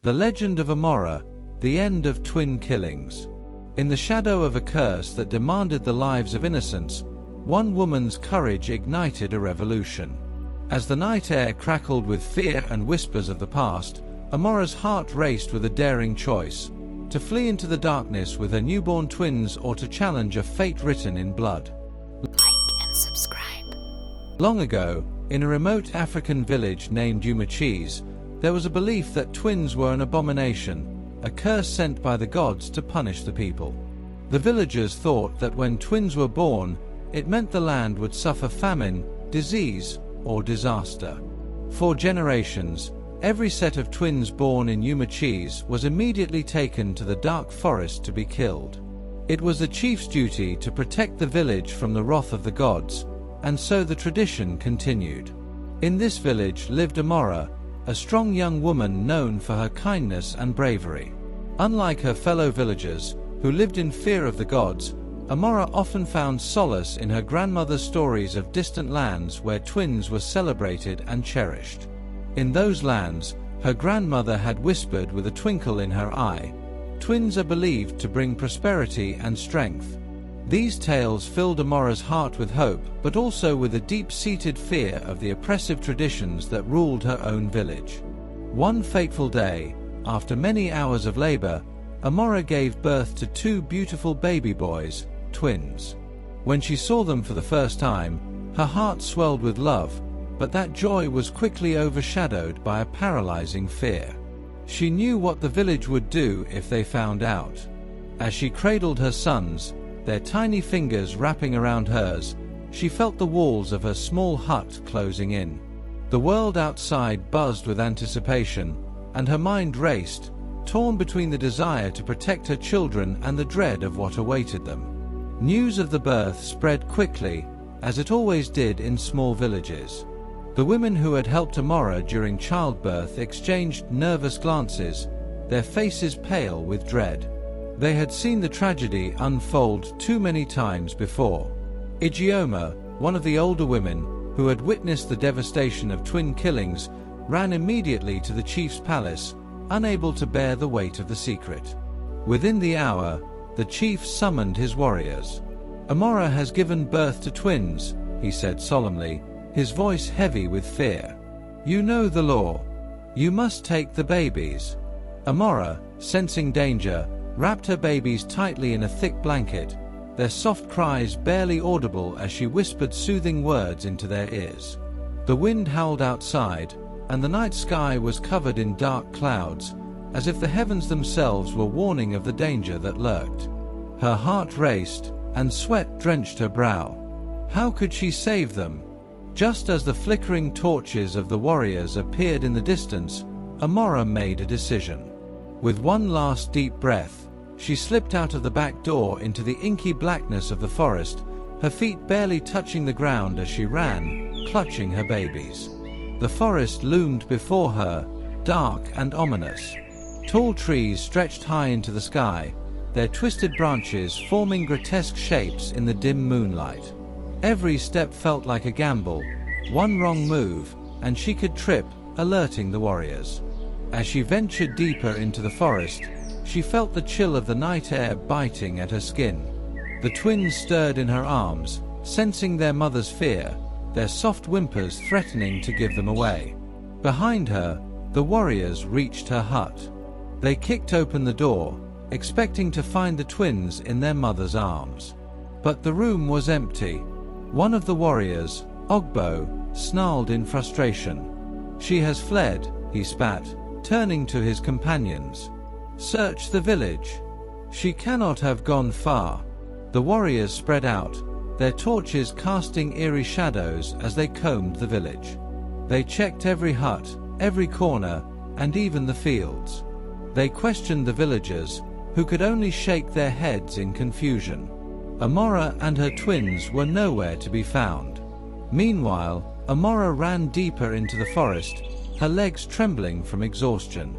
The Legend of Amara, the end of twin killings. In the shadow of a curse that demanded the lives of innocents, one woman's courage ignited a revolution. As the night air crackled with fear and whispers of the past, Amara's heart raced with a daring choice: to flee into the darkness with her newborn twins or to challenge a fate written in blood. Like and subscribe. Long ago, in a remote African village named Umachis, there was a belief that twins were an abomination, a curse sent by the gods to punish the people. The villagers thought that when twins were born, it meant the land would suffer famine, disease, or disaster. For generations, every set of twins born in Umachis was immediately taken to the dark forest to be killed. It was the chief's duty to protect the village from the wrath of the gods, and so the tradition continued. In this village lived Amara, a strong young woman known for her kindness and bravery. Unlike her fellow villagers, who lived in fear of the gods, Amara often found solace in her grandmother's stories of distant lands where twins were celebrated and cherished. In those lands, her grandmother had whispered with a twinkle in her eye, "Twins are believed to bring prosperity and strength." These tales filled Amara's heart with hope, but also with a deep-seated fear of the oppressive traditions that ruled her own village. One fateful day, after many hours of labor, Amara gave birth to two beautiful baby boys, twins. When she saw them for the first time, her heart swelled with love, but that joy was quickly overshadowed by a paralyzing fear. She knew what the village would do if they found out. As she cradled her sons, their tiny fingers wrapping around hers, she felt the walls of her small hut closing in. The world outside buzzed with anticipation, and her mind raced, torn between the desire to protect her children and the dread of what awaited them. News of the birth spread quickly, as it always did in small villages. The women who had helped Amara during childbirth exchanged nervous glances, their faces pale with dread. They had seen the tragedy unfold too many times before. Ijeoma, one of the older women, who had witnessed the devastation of twin killings, ran immediately to the chief's palace, unable to bear the weight of the secret. Within the hour, the chief summoned his warriors. "Amara has given birth to twins," he said solemnly, his voice heavy with fear. "You know the law. You must take the babies." Amara, sensing danger, wrapped her babies tightly in a thick blanket, their soft cries barely audible as she whispered soothing words into their ears. The wind howled outside, and the night sky was covered in dark clouds, as if the heavens themselves were warning of the danger that lurked. Her heart raced, and sweat drenched her brow. How could she save them? Just as the flickering torches of the warriors appeared in the distance, Amara made a decision. With one last deep breath, she slipped out of the back door into the inky blackness of the forest, her feet barely touching the ground as she ran, clutching her babies. The forest loomed before her, dark and ominous. Tall trees stretched high into the sky, their twisted branches forming grotesque shapes in the dim moonlight. Every step felt like a gamble, one wrong move, and she could trip, alerting the warriors. As she ventured deeper into the forest, she felt the chill of the night air biting at her skin. The twins stirred in her arms, sensing their mother's fear, their soft whimpers threatening to give them away. Behind her, the warriors reached her hut. They kicked open the door, expecting to find the twins in their mother's arms. But the room was empty. One of the warriors, Ogbo, snarled in frustration. "She has fled," he spat, turning to his companions. "Search the village. She cannot have gone far." The warriors spread out, their torches casting eerie shadows as they combed the village. They checked every hut, every corner, and even the fields. They questioned the villagers, who could only shake their heads in confusion. Amara and her twins were nowhere to be found. Meanwhile, Amara ran deeper into the forest, her legs trembling from exhaustion.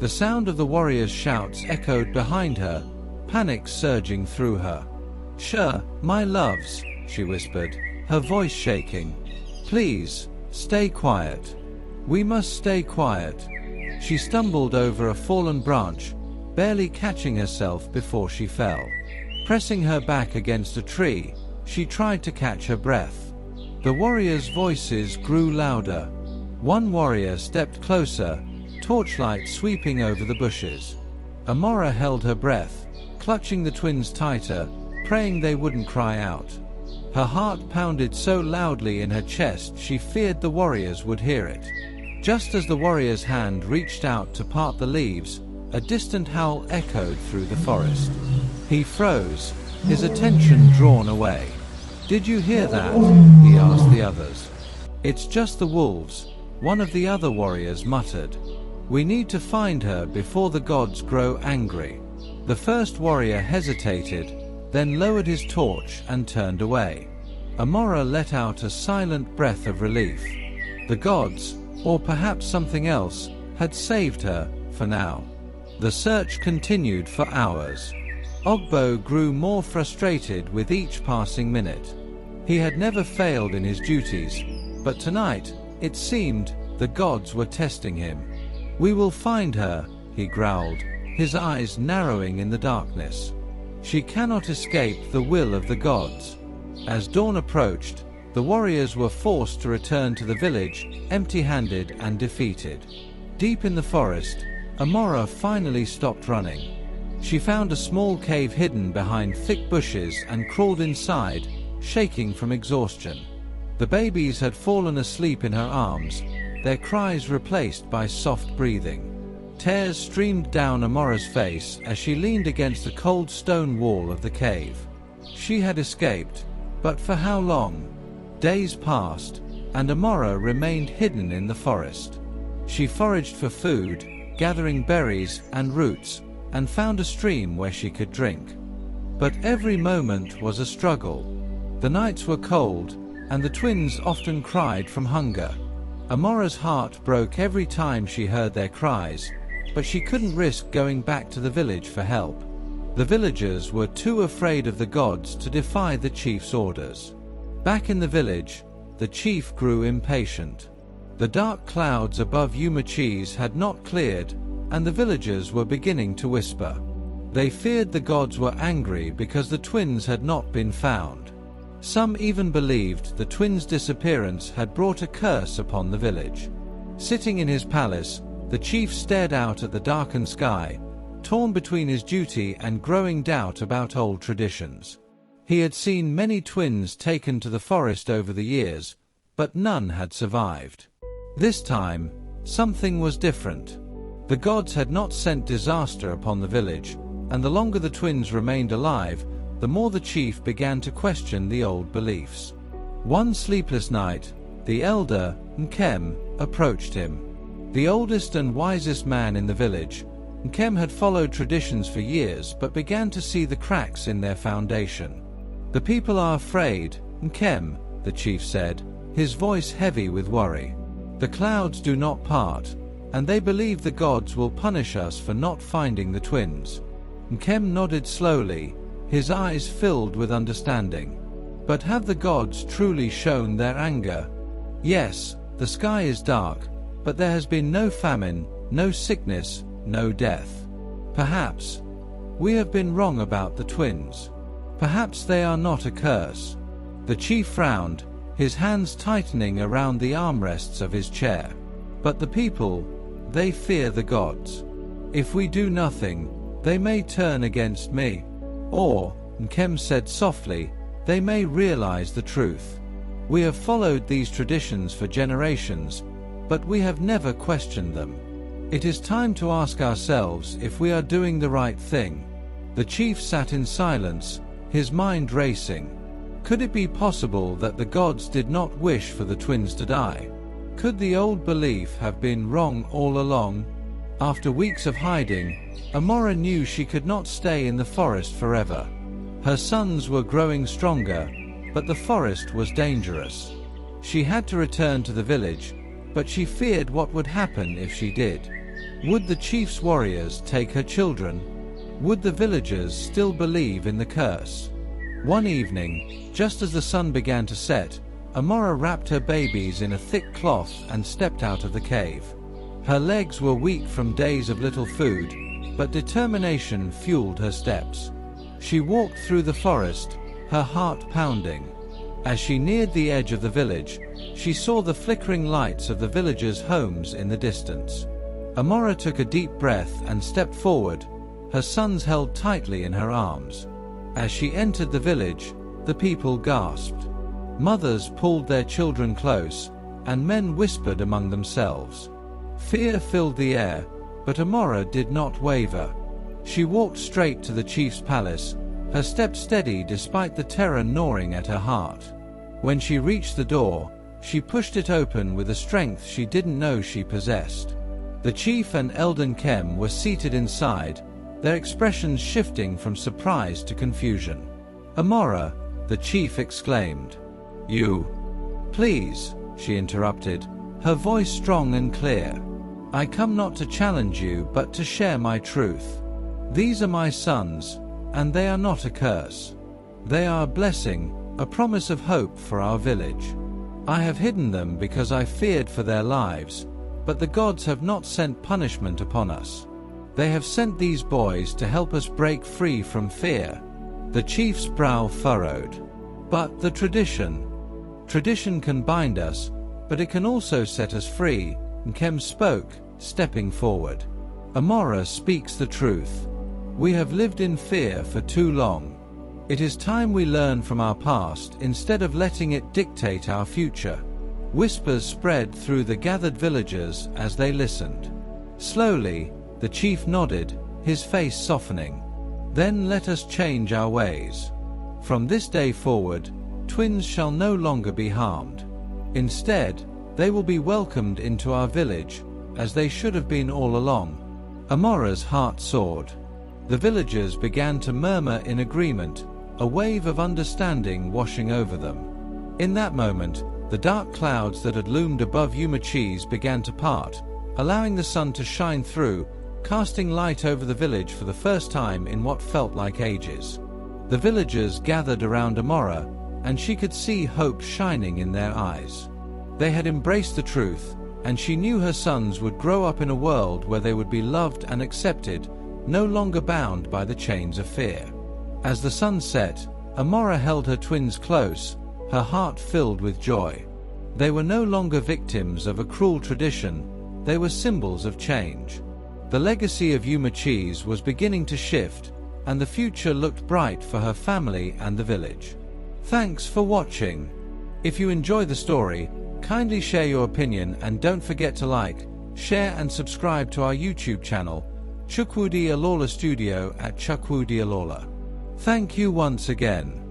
The sound of the warriors' shouts echoed behind her, panic surging through her. "Sure, my loves," she whispered, her voice shaking. "Please, stay quiet. We must stay quiet." She stumbled over a fallen branch, barely catching herself before she fell. Pressing her back against a tree, she tried to catch her breath. The warriors' voices grew louder. One warrior stepped closer, torchlight sweeping over the bushes. Amara held her breath, clutching the twins tighter, praying they wouldn't cry out. Her heart pounded so loudly in her chest she feared the warriors would hear it. Just as the warrior's hand reached out to part the leaves, a distant howl echoed through the forest. He froze, his attention drawn away. "Did you hear that?" he asked the others. "It's just the wolves," one of the other warriors muttered. "We need to find her before the gods grow angry." The first warrior hesitated, then lowered his torch and turned away. Amara let out a silent breath of relief. The gods, or perhaps something else, had saved her, for now. The search continued for hours. Ogbo grew more frustrated with each passing minute. He had never failed in his duties, but tonight, it seemed, the gods were testing him. "We will find her," he growled, his eyes narrowing in the darkness. "She cannot escape the will of the gods." As dawn approached, the warriors were forced to return to the village, empty-handed and defeated. Deep in the forest, Amara finally stopped running. She found a small cave hidden behind thick bushes and crawled inside, shaking from exhaustion. The babies had fallen asleep in her arms, their cries replaced by soft breathing. Tears streamed down Amara's face as she leaned against the cold stone wall of the cave. She had escaped, but for how long? Days passed, and Amara remained hidden in the forest. She foraged for food, gathering berries and roots, and found a stream where she could drink. But every moment was a struggle. The nights were cold, and the twins often cried from hunger. Amara's heart broke every time she heard their cries, but she couldn't risk going back to the village for help. The villagers were too afraid of the gods to defy the chief's orders. Back in the village, the chief grew impatient. The dark clouds above Yumachi's had not cleared, and the villagers were beginning to whisper. They feared the gods were angry because the twins had not been found. Some even believed the twins' disappearance had brought a curse upon the village. Sitting in his palace, the chief stared out at the darkened sky, torn between his duty and growing doubt about old traditions. He had seen many twins taken to the forest over the years, but none had survived. This time, something was different. The gods had not sent disaster upon the village, and the longer the twins remained alive, the more the chief began to question the old beliefs. One sleepless night, the elder, Nkem, approached him. The oldest and wisest man in the village, Nkem had followed traditions for years but began to see the cracks in their foundation. "The people are afraid, Nkem," the chief said, his voice heavy with worry. "The clouds do not part, and they believe the gods will punish us for not finding the twins." Nkem nodded slowly, his eyes filled with understanding. "But have the gods truly shown their anger?" "Yes, the sky is dark, but there has been no famine, no sickness, no death. Perhaps we have been wrong about the twins. Perhaps they are not a curse." The chief frowned, his hands tightening around the armrests of his chair. "But the people, they fear the gods. If we do nothing, they may turn against me. Or," Nkem said softly, "they may realize the truth. We have followed these traditions for generations, but we have never questioned them. It is time to ask ourselves if we are doing the right thing." The chief sat in silence, his mind racing. Could it be possible that the gods did not wish for the twins to die? Could the old belief have been wrong all along? After weeks of hiding, Amara knew she could not stay in the forest forever. Her sons were growing stronger, but the forest was dangerous. She had to return to the village, but she feared what would happen if she did. Would the chief's warriors take her children? Would the villagers still believe in the curse? One evening, just as the sun began to set, Amara wrapped her babies in a thick cloth and stepped out of the cave. Her legs were weak from days of little food, but determination fueled her steps. She walked through the forest, her heart pounding. As she neared the edge of the village, she saw the flickering lights of the villagers' homes in the distance. Amara took a deep breath and stepped forward, her sons held tightly in her arms. As she entered the village, the people gasped. Mothers pulled their children close, and men whispered among themselves. Fear filled the air, but Amara did not waver. She walked straight to the chief's palace, her steps steady despite the terror gnawing at her heart. When she reached the door, she pushed it open with a strength she didn't know she possessed. The chief and Elden Kem were seated inside, their expressions shifting from surprise to confusion. "Amara," the chief exclaimed. "You." "Please," she interrupted, her voice strong and clear. "I come not to challenge you but to share my truth. These are my sons, and they are not a curse. They are a blessing, a promise of hope for our village. I have hidden them because I feared for their lives, but the gods have not sent punishment upon us. They have sent these boys to help us break free from fear." The chief's brow furrowed. "But the tradition can bind us, but it can also set us free," Kem spoke, stepping forward. "Amara speaks the truth. We have lived in fear for too long. It is time we learn from our past instead of letting it dictate our future." Whispers spread through the gathered villagers as they listened. Slowly, the chief nodded, his face softening. "Then let us change our ways. From this day forward, twins shall no longer be harmed. Instead, they will be welcomed into our village, as they should have been all along." Amara's heart soared. The villagers began to murmur in agreement, a wave of understanding washing over them. In that moment, the dark clouds that had loomed above Yumachi's began to part, allowing the sun to shine through, casting light over the village for the first time in what felt like ages. The villagers gathered around Amara, and she could see hope shining in their eyes. They had embraced the truth, and she knew her sons would grow up in a world where they would be loved and accepted, no longer bound by the chains of fear. As the sun set, Amara held her twins close, her heart filled with joy. They were no longer victims of a cruel tradition, they were symbols of change. The legacy of Yumachi's was beginning to shift, and the future looked bright for her family and the village. Thanks for watching. If you enjoy the story, kindly share your opinion and don't forget to like, share and subscribe to our YouTube channel, Chukwudi Alola Studio at Chukwudi Alola. Thank you once again.